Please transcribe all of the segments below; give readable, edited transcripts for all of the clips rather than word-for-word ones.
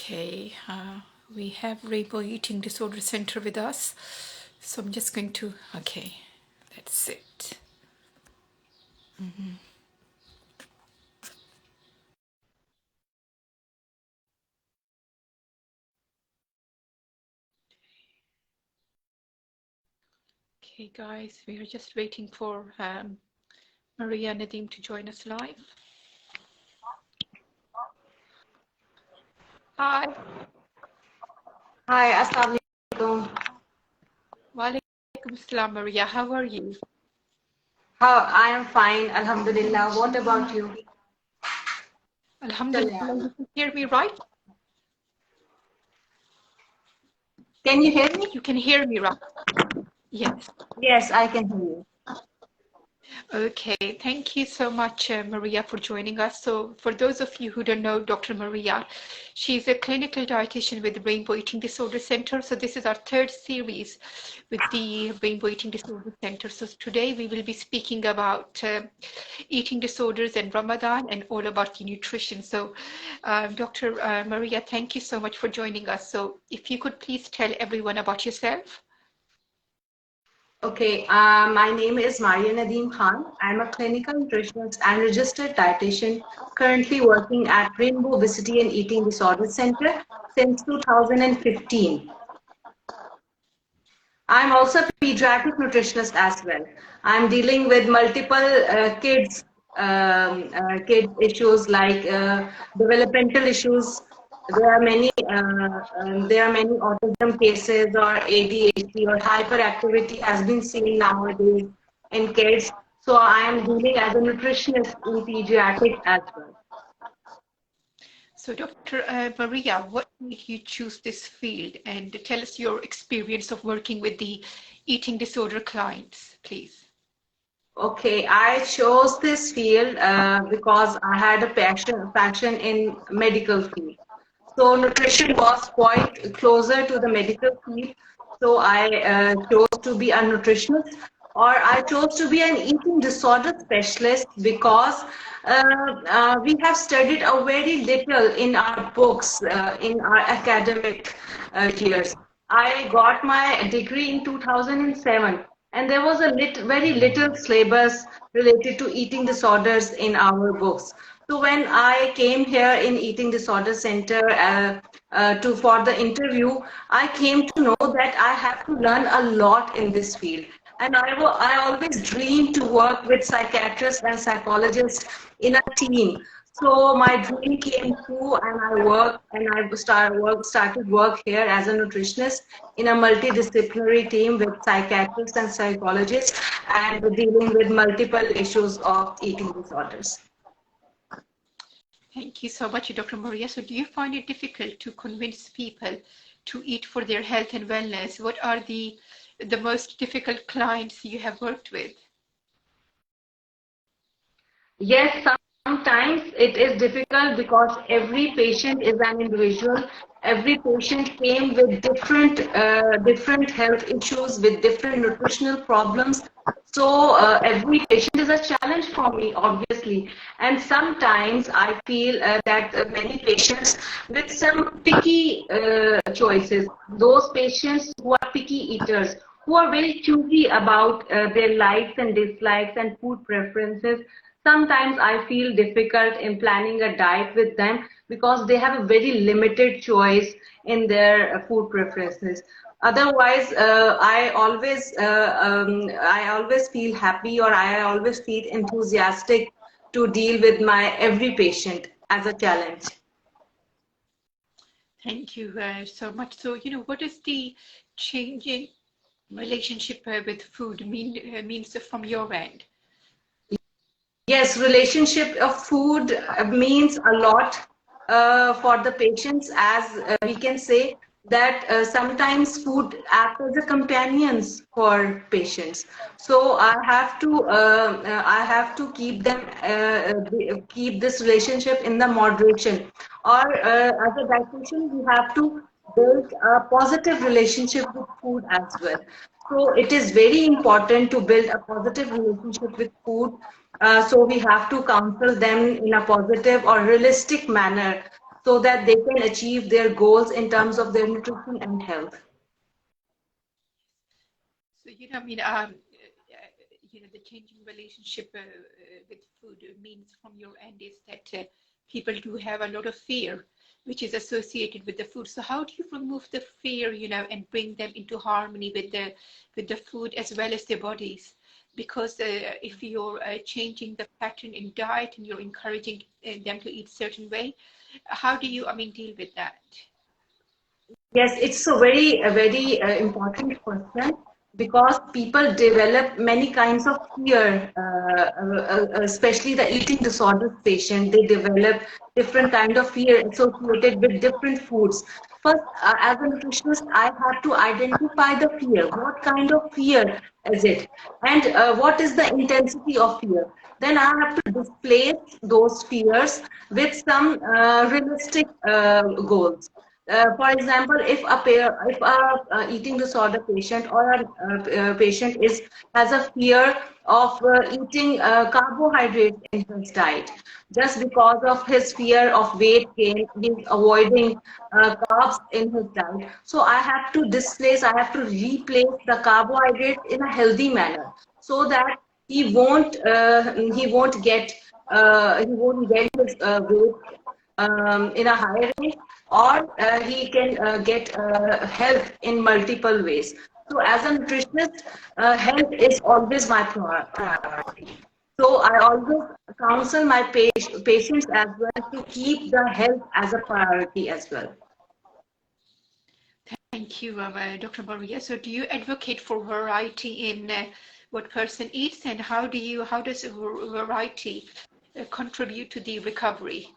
Okay, we have Rainbow Eating Disorder Center with us. So I'm just going to, okay, that's it. Okay, guys, we are just waiting for Maria Nadeem to join us live. Hi. Hi, Assalamu alaikum. Walaikum Assalam, Maria. How are you? I am fine, Alhamdulillah. What about you? Alhamdulillah, you can hear me right? Can you hear me? You can hear me right? Yes. Yes, I can hear you. Okay, thank you so much, Maria, for joining us. So, for those of you who don't know Dr. Maria, she's a clinical dietitian with the Rainbow Eating Disorder Center. So, this is our third series with the Rainbow Eating Disorder Center. So, today we will be speaking about eating disorders and Ramadan and all about the nutrition. So, Dr. Maria, thank you so much for joining us. So, if you could please tell everyone about yourself. Okay, my name is Maria Nadeem Khan. I'm a clinical nutritionist and registered dietitian currently working at Rainbow Obesity and Eating Disorder Center since 2015. I'm also a pediatric nutritionist as well. I'm dealing with multiple kids issues like developmental issues. There are many autism cases or ADHD or hyperactivity has been seen nowadays in kids. So I am dealing as a nutritionist in pediatrics as well. So, Dr. Maria, what made you choose this field? And tell us your experience of working with the eating disorder clients, please. Okay, I chose this field because I had a passion in medical field. So nutrition was quite closer to the medical field. So I chose to be a nutritionist, or I chose to be an eating disorder specialist because we have studied a very little in our books, in our academic years. I got my degree in 2007, and there was a very little syllabus related to eating disorders in our books. So when I came here in Eating Disorder Center to for the interview, I came to know that I have to learn a lot in this field. And I always dreamed to work with psychiatrists and psychologists in a team. So my dream came true, and started work here as a nutritionist in a multidisciplinary team with psychiatrists and psychologists, and dealing with multiple issues of eating disorders. Thank you so much, Dr. Maria. So, do you find it difficult to convince people to eat for their health and wellness? What are the most difficult clients you have worked with? Yes, sometimes it is difficult because every patient is an individual. Every patient came with different health issues, with different nutritional problems. So every patient is a challenge for me, obviously. And sometimes I feel that many patients with some picky choices, those patients who are picky eaters, who are very choosy about their likes and dislikes and food preferences. Sometimes I feel difficult in planning a diet with them because they have a very limited choice in their food preferences. Otherwise, I always feel happy, or I always feel enthusiastic to deal with my every patient as a challenge. Thank you so much. So, what is the changing relationship with food means from your end? Yes, relationship of food means a lot for the patients, as we can say that sometimes food acts as a companions for patients. So I have to keep keep this relationship in the moderation. Or as a dietitian, we have to build a positive relationship with food as well. So it is very important to build a positive relationship with food. So we have to counsel them in a positive or realistic manner so that they can achieve their goals in terms of their nutrition and health. So, the changing relationship with food means from your end is that people do have a lot of fear, which is associated with the food. So how do you remove the fear, and bring them into harmony with the food as well as their bodies? Because if you're changing the pattern in diet and you're encouraging them to eat certain way, how do you, deal with that? Yes, it's a very important question because people develop many kinds of fear, especially the eating disorders patient. They develop different kind of fear associated with different foods. First, as a nutritionist, I have to identify the fear. What kind of fear is it, and what is the intensity of fear? Then I have to displace those fears with some realistic goals. For example, if a eating disorder patient or a patient has a fear of eating carbohydrates in his diet, just because of his fear of weight gain, he's avoiding carbs in his diet. So I have to replace the carbohydrates in a healthy manner, so that he won't get his weight in a higher rate, or he can get health in multiple ways. So, as a nutritionist, health is always my priority. So, I always counsel my patients as well to keep the health as a priority as well. Thank you, Dr. Maria. So do you advocate for variety in what person eats, and how does variety contribute to the recovery?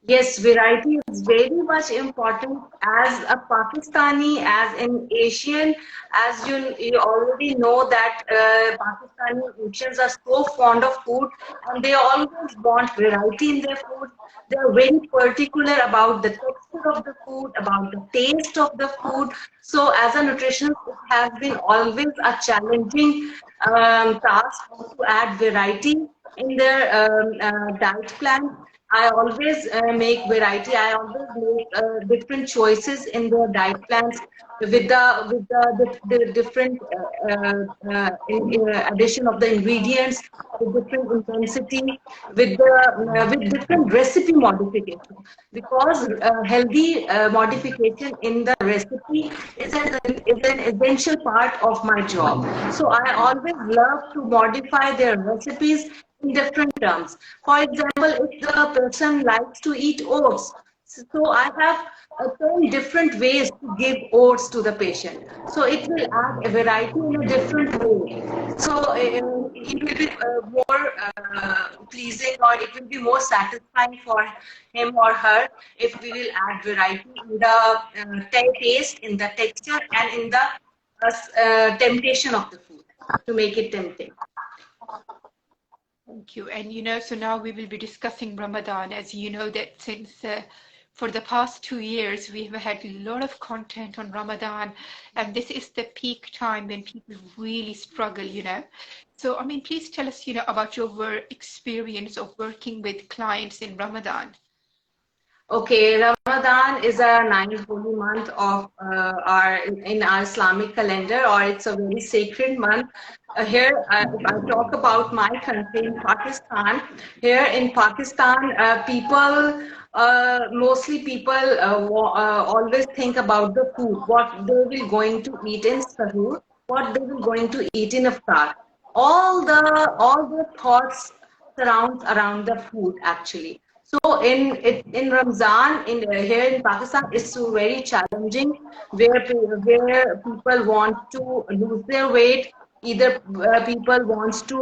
Yes, variety is very much important as a Pakistani, as an Asian, as you already know that Pakistani Asians are so fond of food and they always want variety in their food. They are very particular about the texture of the food, about the taste of the food. So as a nutritionist, it has been always a challenging task to add variety in their diet plan. I always make variety. I always make different choices in their diet plans with the different addition of the ingredients, with different intensity, with different recipe modification. Because healthy modification in the recipe is an essential part of my job. So I always love to modify their recipes in different terms. For example, if the person likes to eat oats, so I have 10 different ways to give oats to the patient. So it will add a variety in a different way. So it will be more pleasing, or it will be more satisfying for him or her if we will add variety in the taste, in the texture, and in the temptation of the food to make it tempting. Thank you. And so now we will be discussing Ramadan. As you know, that since for the past 2 years, we have had a lot of content on Ramadan, and this is the peak time when people really struggle. So, please tell us, about your experience of working with clients in Ramadan. Okay, Ramadan is a ninth holy month of our Islamic calendar, or it's a very sacred month. Here, if I talk about my country, in Pakistan, here in Pakistan, mostly people always think about the food, what they will going to eat in sahur, what they will going to eat in iftar. All the thoughts surrounds around the food actually. So in Ramzan here in Pakistan, it's so very challenging where people want to lose their weight. Either people wants to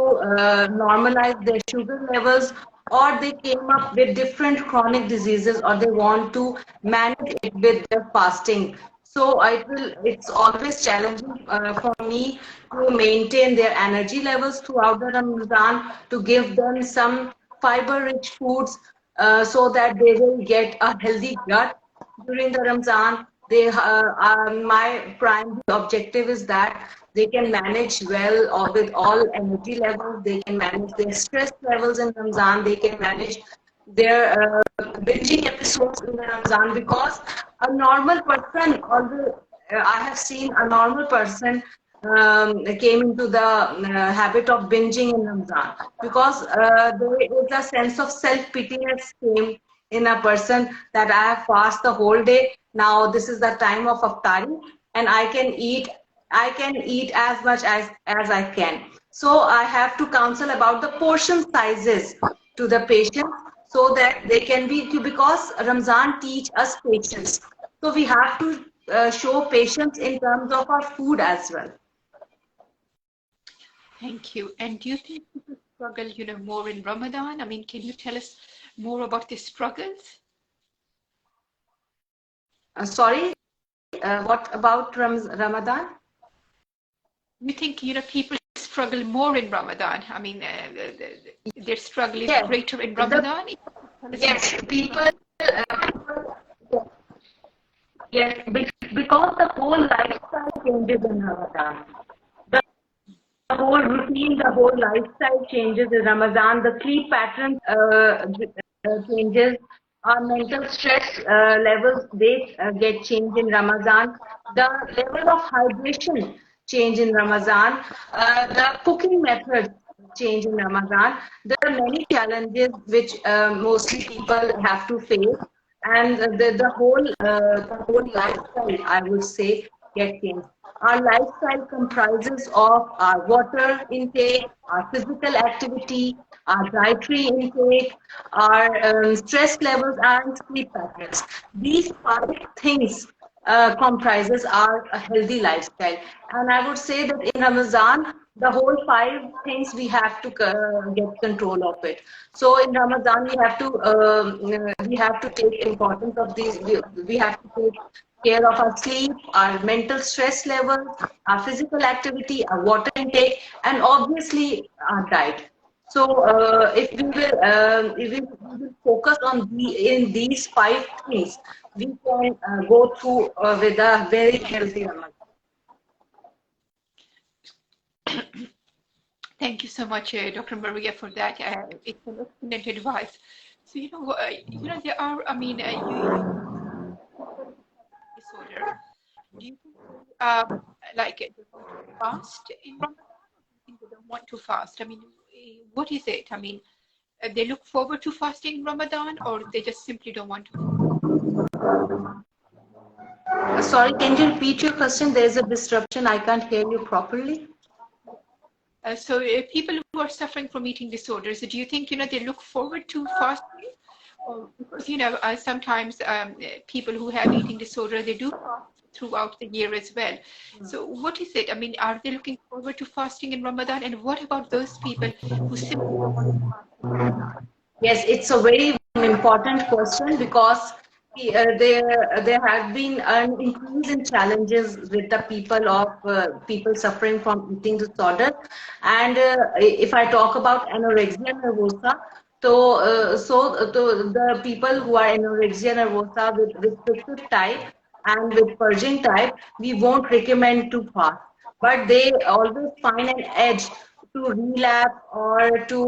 normalize their sugar levels, or they came up with different chronic diseases, or they want to manage it with their fasting. So it's always challenging for me to maintain their energy levels throughout the Ramadan, to give them some fiber-rich foods so that they will get a healthy gut during the Ramzan. My primary objective is that they can manage well with all energy levels. They can manage their stress levels in Ramzan. They can manage their binging episodes in the Ramzan, because a normal person, although I have seen a normal person came into the habit of binging in Ramzan, because there is a sense of self-pityness came in a person that I have fasted the whole day. Now this is the time of iftari, and I can eat as much as I can. So I have to counsel about the portion sizes to the patient so that they can be, because Ramzan teach us patience. So we have to show patience in terms of our food as well. Thank you. And do you think people struggle, more in Ramadan? I mean, can you tell us more about the struggles? Sorry, what about Ramadan? You think, people struggle more in Ramadan? I mean, their struggle is Yes, greater in the, Ramadan? yes, people, yes, because the whole lifestyle changes in Ramadan. The whole routine, the whole lifestyle changes in Ramadan. The sleep patterns changes. Our mental stress levels, they get changed in Ramadan. The level of hydration change in Ramadan. The cooking methods change in Ramadan. There are many challenges which mostly people have to face, and the whole lifestyle, I would say, get changed. Our lifestyle comprises of our water intake, our physical activity, our dietary intake, our stress levels, and sleep patterns. These five things comprises our healthy lifestyle. And I would say that in Ramadan, the whole five things we have to get control of it. So in Ramadan, we have to take importance of these. We have to take care of our sleep, our mental stress levels, our physical activity, our water intake, and obviously our diet. So if we will focus on in these five things, we can go through with a very healthy Ramadan. Thank you so much, Dr. Maria, for that. It's an excellent advice. So, there are, I mean, disorder. Do you think like they want to fast in Ramadan, or do you think they don't want to fast? I mean, what is it? I mean, they look forward to fasting in Ramadan, or they just simply don't want to? Sorry, can you repeat your question? There is a disruption. I can't hear you properly. So people who are suffering from eating disorders, do you think, they look forward to fasting? Or because, sometimes people who have eating disorder, they do fast throughout the year as well. So what is it? I mean, are they looking forward to fasting in Ramadan? And what about those people who simply don't want to fast in Ramadan? Yes, it's a very important question, because there have been an increase in challenges with the people suffering from eating disorder. And if I talk about anorexia nervosa, the people who are anorexia nervosa with restrictive type and with purging type, we won't recommend to fast, but they always find an edge to relapse or to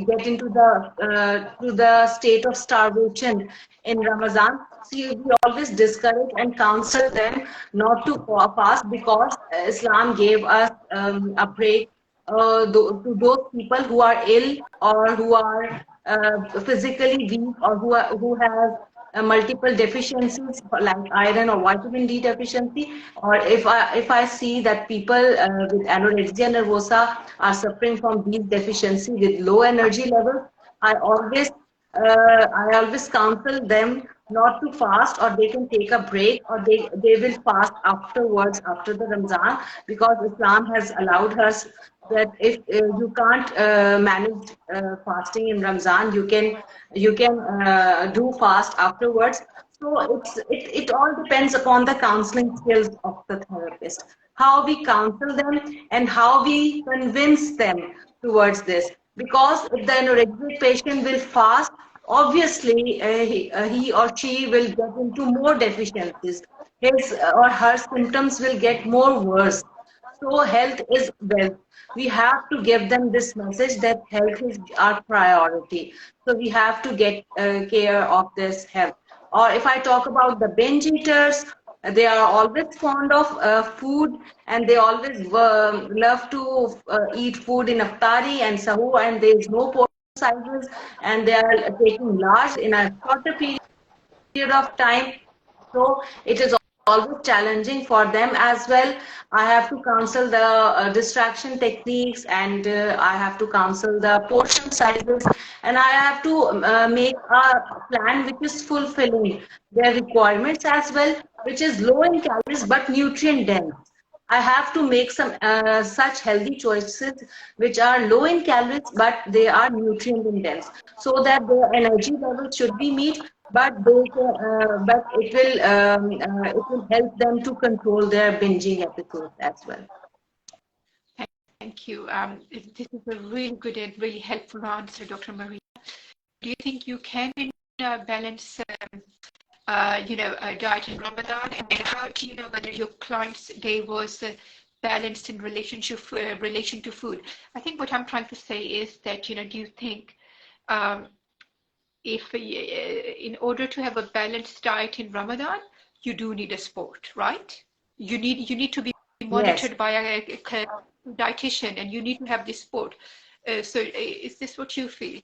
get into the state of starvation in Ramadan. See, we always discourage and counsel them not to fast, because Islam gave us a break to those people who are ill, or who are physically weak, or who have multiple deficiencies like iron or vitamin D deficiency. Or if I see that people with anorexia nervosa are suffering from these deficiency with low energy levels, I always I always counsel them not to fast, or they can take a break, or they will fast afterwards after the Ramzan, because Islam has allowed us that if you can't manage fasting in Ramzan, you can do fast afterwards. So it all depends upon the counseling skills of the therapist, how we counsel them and how we convince them towards this. Because if the anorexic patient will fast, obviously he or she will get into more deficiencies. His or her symptoms will get more worse. So health is wealth. We have to give them this message that health is our priority. So we have to get care of this health. Or if I talk about the binge eaters, they are always fond of food, and they always love to eat food in iftari and sahur, and there is no portion sizes, and they are taking large in a shorter period of time. So it is always challenging for them as well. I have to counsel the distraction techniques, and I have to counsel the portion sizes, and I have to make a plan which is fulfilling their requirements as well, which is low in calories but nutrient dense. I have to make some such healthy choices which are low in calories but they are nutrient dense, so that their energy levels should be meet, but but it will help them to control their binging episodes as well. Thank you. This is a really good and really helpful answer, Dr. Maria. Do you think you can balance, a diet in Ramadan, and how do you know whether your client's day was balanced in relation to food? I think what I'm trying to say is that, do you think if in order to have a balanced diet in Ramadan, you do need a sport, right? You need to be Yes. monitored by a dietitian, and you need to have this sport. So is this what you feel?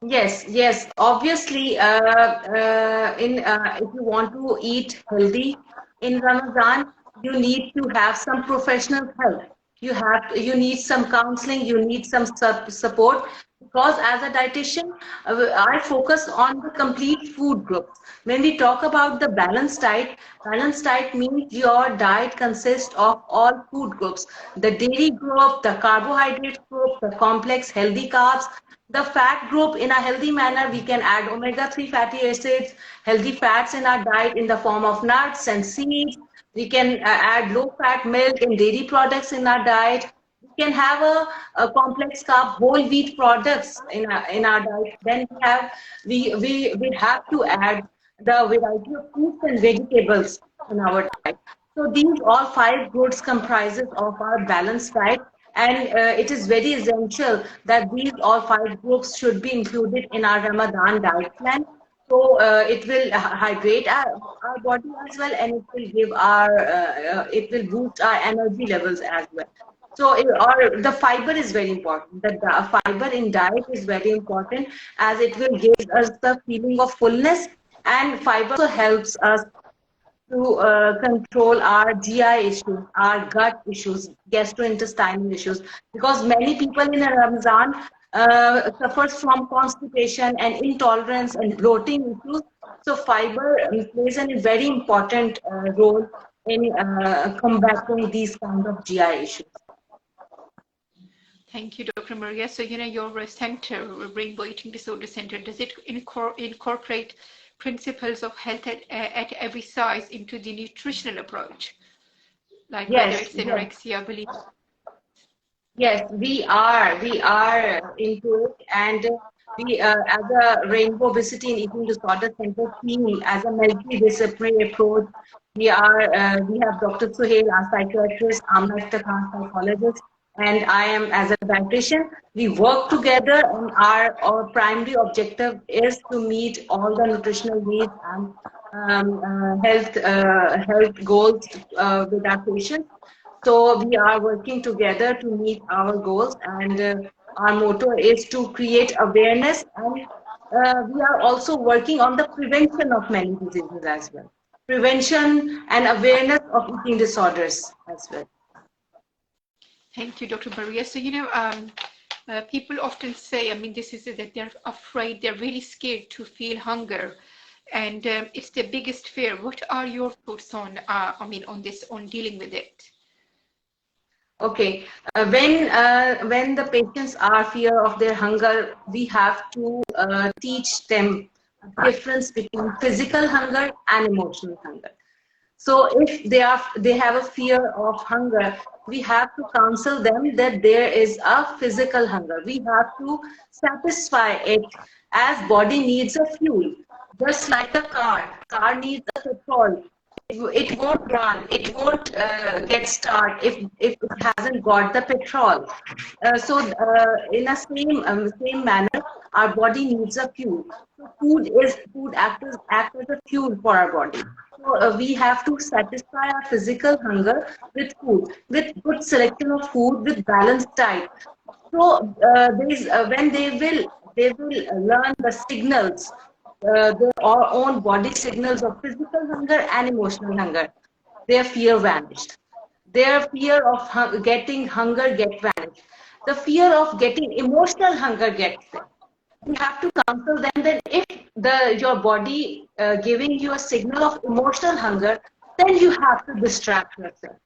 Yes, yes. Obviously, if you want to eat healthy in Ramadan, you need to have some professional help. You need some counseling. You need some support, because as a dietitian, I focus on the complete food groups. When we talk about the balanced diet means your diet consists of all food groups: the dairy group, the carbohydrate group, the complex healthy carbs, the fat group. In a healthy manner, we can add omega-3 fatty acids, healthy fats in our diet in the form of nuts and seeds. We can add low-fat milk and dairy products in our diet. We can have a complex carb whole wheat products in our diet. Then we have to add the variety of fruits and vegetables in our diet. So these all five goods comprises of our balanced diet, and it is very essential that these all five groups should be included in our Ramadan diet plan. So it will hydrate our body as well, and it will boost our energy levels as well. So, or the fiber is very important. The fiber in diet is very important, as it will give us the feeling of fullness, and fiber also helps us to control our GI issues, our gut issues, gastrointestinal issues, because many people in Ramzan suffers from constipation and intolerance and bloating issues. So fiber plays a very important role in combating these kind of GI issues. Thank you, Dr. Maria. So, your center, Rainbow Eating Disorder Center, does it incorporate principles of health at every size into the nutritional approach? Like whether Yes, it's yes. anorexia, bulimia? Yes, we are into it, and we, as a Rainbow Obesity and Eating Disorder Center team, as a multidisciplinary approach, we have Dr. Suhail, our psychiatrist, Amna Khan, psychologist, and I am as a dietitian. We work together, and our primary objective is to meet all the nutritional needs and health goals with our patients. So we are working together to meet our goals, and our motto is to create awareness, and we are also working on the prevention of many diseases as well. Prevention and awareness of eating disorders as well. Thank you, Dr. Maria. So, people often say, this is that they're afraid, they're really scared to feel hunger. And it's the biggest fear. What are your thoughts on, on this, on dealing with it? Okay, when the patients are fear of their hunger, we have to teach them the difference between physical hunger and emotional hunger. So if they have a fear of hunger, we have to counsel them that there is a physical hunger. We have to satisfy it, as body needs a fuel. Just like a car needs a petrol it won't run, it won't get start if it hasn't got the petrol. In a same manner, our body needs a fuel. So food act as a fuel for our body. So we have to satisfy our physical hunger with food, with good selection of food, with balanced diet. So when they will learn the signals, their own body signals of physical hunger and emotional hunger. Their fear vanished. Their fear of getting hunger get vanished. The fear of getting emotional hunger gets there. You have to counsel them that if your body giving you a signal of emotional hunger, then you have to distract yourself.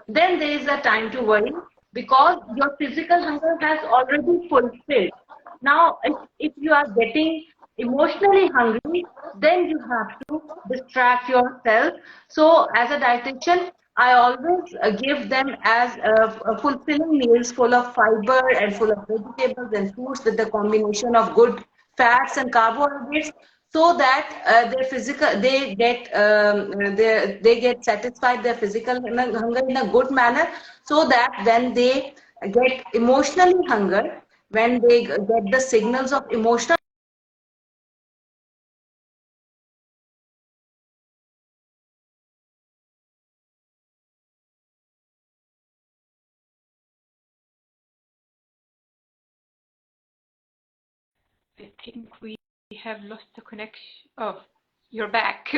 Then there is a time to worry because your physical hunger has already fulfilled. Now, if you are getting emotionally hungry, then you have to distract yourself. So, as a dietitian, I always give them as fulfilling meals full of fiber and full of vegetables and fruits with the combination of good fats and carbohydrates so that their physical they get satisfied their physical hunger in a good manner so that when they get emotionally hunger, when they get the signals of emotional I think we have lost the connection. Oh, you're back.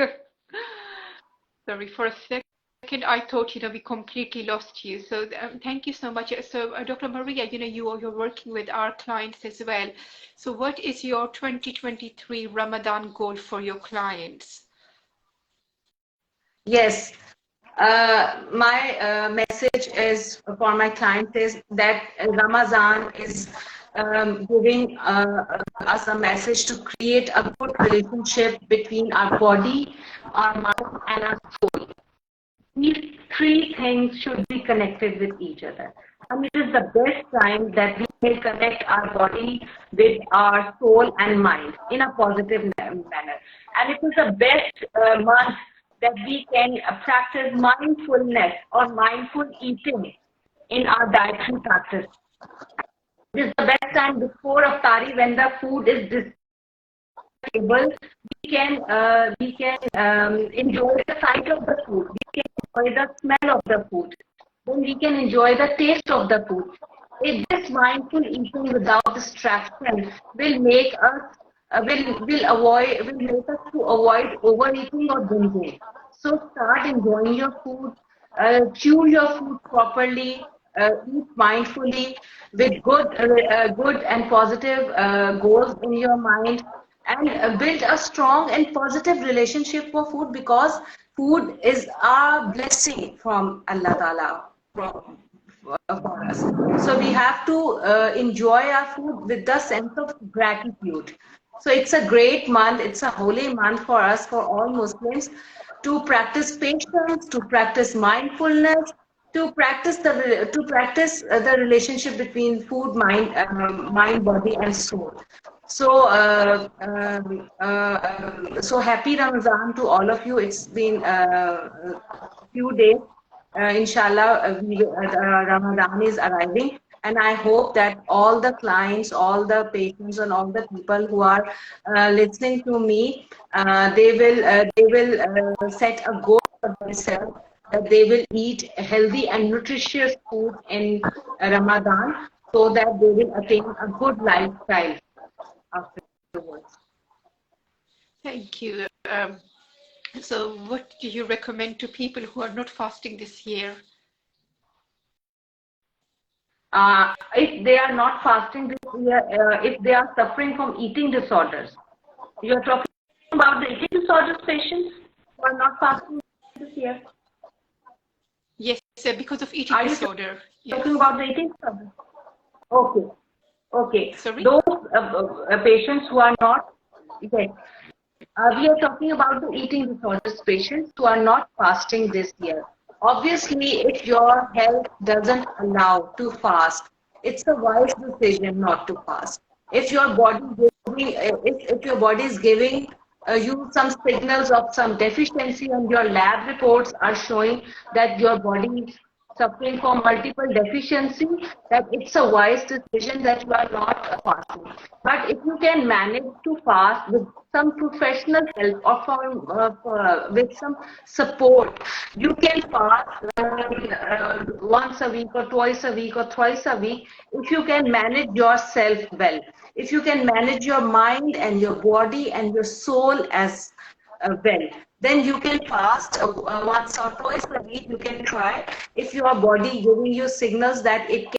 Sorry, for a second, I thought, we completely lost you. So thank you so much. So Dr. Maria, you're working with our clients as well. So what is your 2023 Ramadan goal for your clients? Yes. My message is for my clients is that Ramadan is giving us a message to create a good relationship between our body, our mind, and our soul. These three things should be connected with each other. And it is the best time that we may connect our body with our soul and mind in a positive manner. And it is the best month that we can practice mindfulness or mindful eating in our dietary practice. This is the best time before Iftari when the food is table, we can enjoy the sight of the food. We can enjoy the smell of the food. Then we can enjoy the taste of the food. If this mindful eating without distraction will make us will make us to avoid overeating or binging. So start enjoying your food, chew your food properly, eat mindfully with good and positive goals in your mind, and build a strong and positive relationship for food because food is our blessing from Allah Ta'ala for us. So we have to enjoy our food with the sense of gratitude. So it's a great month, it's a holy month for us, for all Muslims, to practice patience, to practice mindfulness, to practice the relationship between food, mind, body, and soul. So, so happy Ramadan to all of you. It's been a few days. Inshallah, Ramadan is arriving, and I hope that all the clients, all the patients, and all the people who are listening to me, they will set a goal for themselves that they will eat healthy and nutritious food in Ramadan so that they will attain a good lifestyle afterwards. Thank you. So what do you recommend to people who are not fasting this year? If they are not fasting this year, if they are suffering from eating disorders, you're talking about the eating disorders patients who are not fasting this year. Yes, because of eating disorder. Yes. Talking about the eating disorder? Okay. Okay. Sorry? Those patients who are not, yes. We are talking about the eating disorders patients who are not fasting this year. Obviously, if your health doesn't allow to fast, it's a wise decision not to fast. If your body if your body is giving use some signals of some deficiency, and your lab reports are showing that your body is suffering from multiple deficiency, that it's a wise decision that you are not fasting. But if you can manage to fast with some professional help or with some support, you can fast once a week or twice a week or thrice a week if you can manage yourself well. If you can manage your mind and your body and your soul as well, then you can fast once or twice a week. You can try if your body giving you signals that it